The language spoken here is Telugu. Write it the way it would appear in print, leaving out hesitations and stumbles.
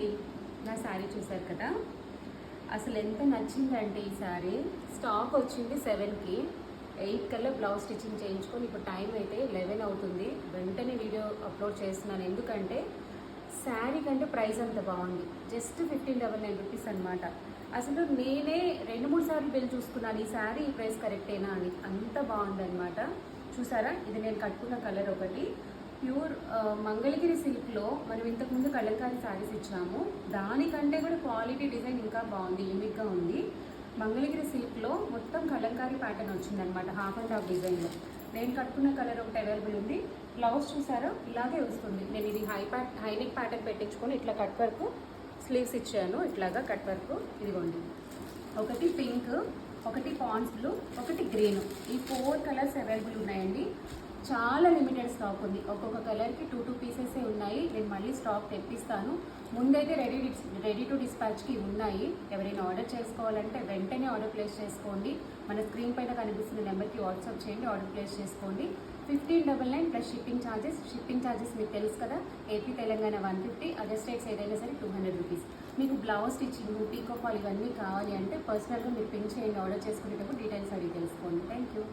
అండి, నా శారీ చూసారు కదా, అసలు ఎంత నచ్చిందంటే ఈ శారీ. స్టాక్ వచ్చింది 7కి, 8 కల్లా బ్లౌజ్ స్టిచ్చింగ్ చేయించుకొని ఇప్పుడు టైం అయితే 11 అవుతుంది. వెంటనే వీడియో అప్లోడ్ చేస్తున్నాను, ఎందుకంటే శారీ కంటే ప్రైస్ అంత బాగుంది. జస్ట్ 1599 రూపీస్ అనమాట. అసలు నేనే 2-3 సార్లు బిల్ చూసుకున్నాను, ఈ శారీ ఈ ప్రైస్ కరెక్టేనా అని. అంత బాగుందన్నమాట. చూసారా, ఇది నేను కట్టుకున్న కలర్ ఒకటి ప్యూర్ మంగళగిరి సిల్క్లో మనం ఇంతకుముందు కలంకారీ శారీస్ ఇచ్చాము, దానికంటే కూడా క్వాలిటీ డిజైన్ ఇంకా బాగుంది, యూనిక్గా ఉంది. మంగళగిరి సిల్క్లో మొత్తం కలంకారీ ప్యాటర్న్ వచ్చిందనమాట, హాఫ్ అండ్ హాఫ్ డిజైన్లో. నేను కట్టుకున్న కలర్ ఒకటి అవైలబుల్ ఉంది. బ్లౌజ్ చూసారా, ఇలాగే వస్తుంది. నేను ఇది హై నెక్ ప్యాటర్న్ పెట్టించుకొని ఇట్లా కట్ వర్క్ స్లీవ్స్ ఇచ్చాను, ఇట్లాగా కట్ వర్క్. ఇదిగోండి, ఒకటి పింక్, ఒకటి పాన్స్ బ్లూ, ఒకటి గ్రీన్, ఈ 4 కలర్స్ అవైలబుల్ ఉన్నాయండి. చాలా లిమిటెడ్ స్టాక్ ఉంది, ఒక్కొక్క కలర్కి 2 పీసెసే ఉన్నాయి. నేను మళ్ళీ స్టాక్ తెప్పిస్తాను. ముందైతే రెడీ టు డిస్పాచ్కి ఉన్నాయి. ఎవరైనా ఆర్డర్ చేసుకోవాలంటే వెంటనే ఆర్డర్ ప్లేస్ చేసుకోండి. మన స్క్రీన్ పైన కనిపిస్తున్న నెంబర్కి వాట్సాప్ చేయండి, ఆర్డర్ ప్లేస్ చేసుకోండి. 1599 ప్లస్ షిప్పింగ్ ఛార్జెస్ మీకు తెలుసు కదా, ఏపీ తెలంగాణ 150, అదర్ స్టేట్స్ ఏదైనా సరే 200 రూపీస్. మీకు బ్లౌజ్ స్టిచ్చింగ్, పీకో ఫాల్ ఇవన్నీ కావాలి అంటే పర్సనల్గా మీరు పింక్ చేయండి, ఆర్డర్ చేసుకునేటప్పుడు డీటెయిల్స్ అడిగి తెలుసుకోండి. Thank you.